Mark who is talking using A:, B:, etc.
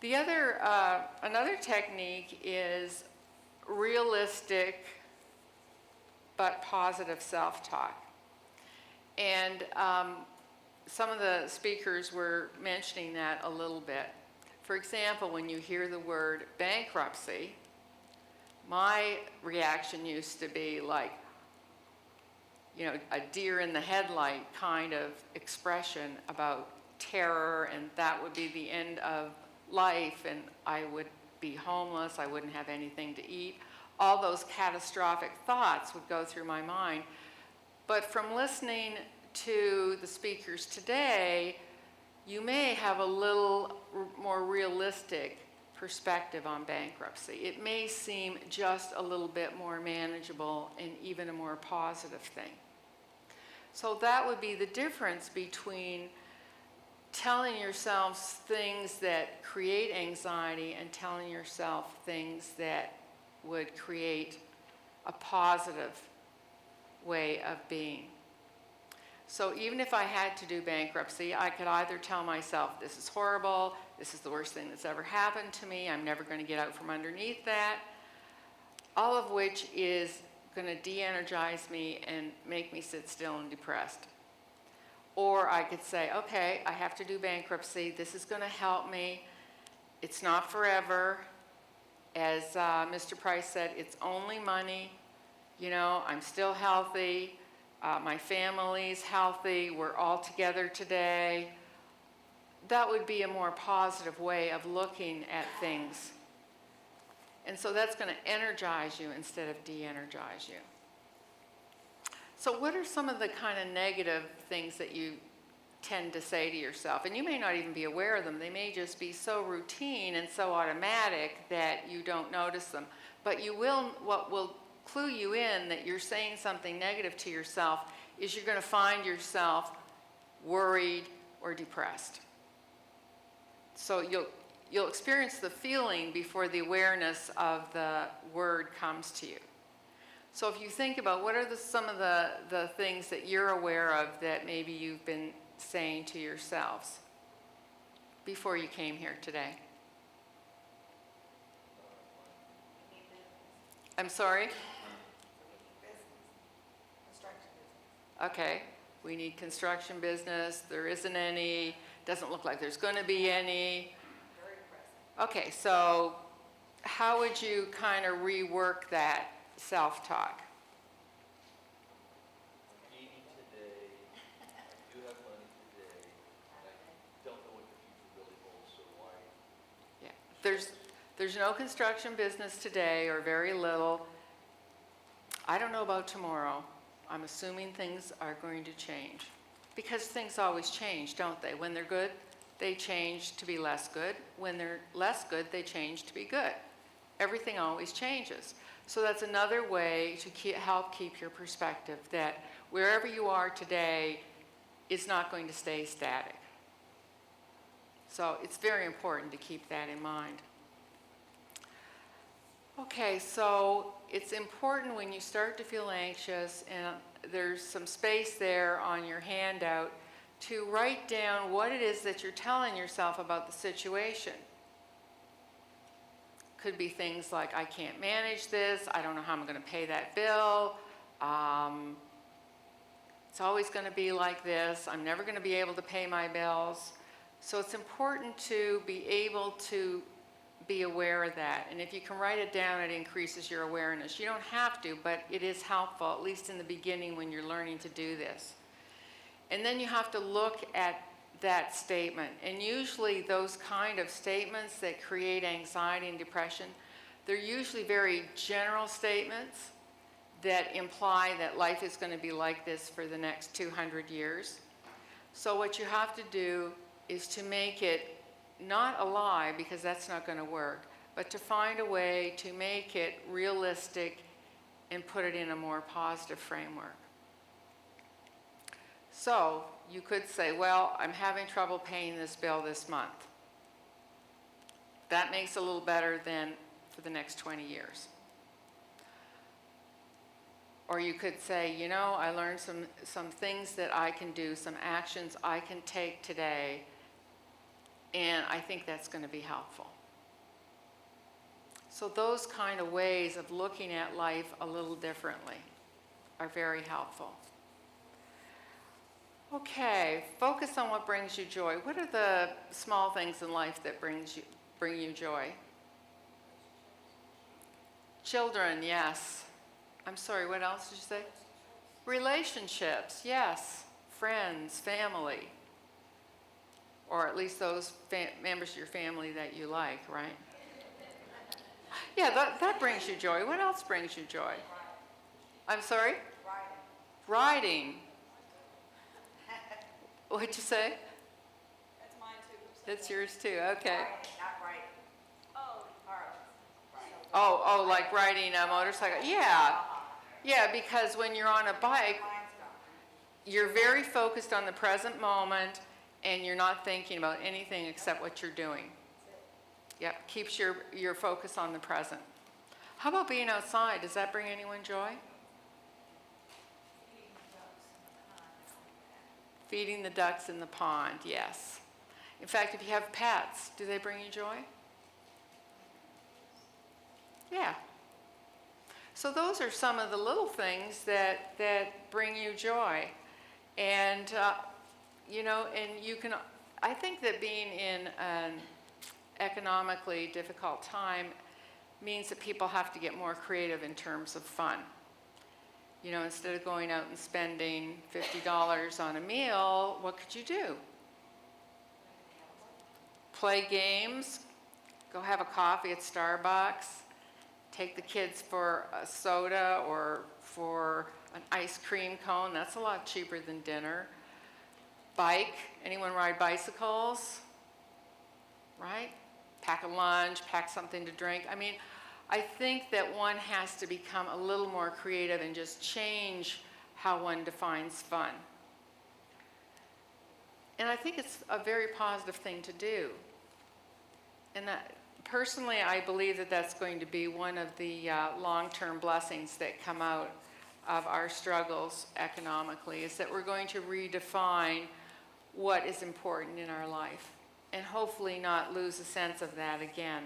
A: The other, another technique is realistic but positive self-talk. And some of the speakers were mentioning that a little bit. For example, when you hear the word bankruptcy, my reaction used to be like, you know, a deer in the headlight kind of expression about terror, and that would be the end of life, and I would be homeless, I wouldn't have anything to eat. All those catastrophic thoughts would go through my mind. But from listening to the speakers today, you may have a little more realistic perspective on bankruptcy. It may seem just a little bit more manageable and even a more positive thing. So that would be the difference between telling yourselves things that create anxiety and telling yourself things that would create a positive way of being. So even if I had to do bankruptcy, I could either tell myself, this is horrible, this is the worst thing that's ever happened to me, I'm never going to get out from underneath that, all of which is going to de-energize me and make me sit still and depressed. Or I could say, okay, I have to do bankruptcy, this is going to help me, it's not forever. As Mr. Price said, it's only money, you know, I'm still healthy, my family's healthy, we're all together today. That would be a more positive way of looking at things. And so that's going to energize you instead of de-energize you. So what are some of the kind of negative things that you tend to say to yourself? And you may not even be aware of them. They may just be so routine and so automatic that you don't notice them. But you will, what will clue you in that you're saying something negative to yourself is you're going to find yourself worried or depressed. So you'll experience the feeling before the awareness of the word comes to you. So if you think about what are some of the things that you're aware of that maybe you've been saying to yourselves before you came here today. I'm sorry? Okay, we need construction business, there isn't any, doesn't look like there's going to be any. Okay, so how would you kind of rework that self-talk?
B: I'm eating today, I do have money today, and I don't know what the future really holds, so why?
A: Yeah, there's no construction business today, or very little. I don't know about tomorrow. I'm assuming things are going to change. Because things always change, don't they? When they're good, they change to be less good. When they're less good, they change to be good. Everything always changes. So that's another way to help keep your perspective that wherever you are today is not going to stay static. So it's very important to keep that in mind. Okay, so it's important when you start to feel anxious, and there's some space there on your handout, to write down what it is that you're telling yourself about the situation. Could be things like, I can't manage this, I don't know how I'm going to pay that bill, it's always going to be like this, I'm never going to be able to pay my bills. So it's important to be able to be aware of that. And if you can write it down, it increases your awareness. You don't have to, but it is helpful, at least in the beginning when you're learning to do this. And then you have to look at that statement. And usually those kind of statements that create anxiety and depression, they're usually very general statements that imply that life is going to be like this for the next 200 years. So what you have to do is to make it not a lie, because that's not going to work, but to find a way to make it realistic and put it in a more positive framework. So you could say, well, I'm having trouble paying this bill this month. That makes it a little better than for the next 20 years. Or you could say, you know, I learned some things that I can do, some actions I can take today, And I think that's going to be helpful. So those kind of ways of looking at life a little differently are very helpful. Okay, focus on what brings you joy. What are the small things in life that bring you joy? Children, yes. I'm sorry, what else did you say? Relationships, yes. Friends, family. Or at least those members of your family that you like, right? Yeah, that brings you joy. What else brings you joy? I'm sorry? Riding. What'd you say?
C: That's mine too.
A: That's yours too, okay.
C: Not right. Oh,
A: Oh, like riding a motorcycle. Yeah. Yeah, because when you're on a bike, you're very focused on the present moment and you're not thinking about anything except what you're doing. Yep, keeps your focus on the present. How about being outside? Does that bring anyone joy? Feeding the ducks in the pond, yes. In fact, if you have pets, do they bring you joy? Yeah. So those are some of the little things that bring you joy. And, and you can, I think that being in an economically difficult time means that people have to get more creative in terms of fun. Instead of going out and spending $50 on a meal, what could you do? Play games, go have a coffee at Starbucks, take the kids for a soda or for an ice cream cone. That's a lot cheaper than dinner. Bike, anyone ride bicycles? Right? Pack a lunch, pack something to drink. I mean, I think that one has to become a little more creative and just change how one defines fun. And I think it's a very positive thing to do. And personally, I believe that that's going to be one of the long-term blessings that come out of our struggles economically, is that we're going to redefine what is important in our life and hopefully not lose a sense of that again.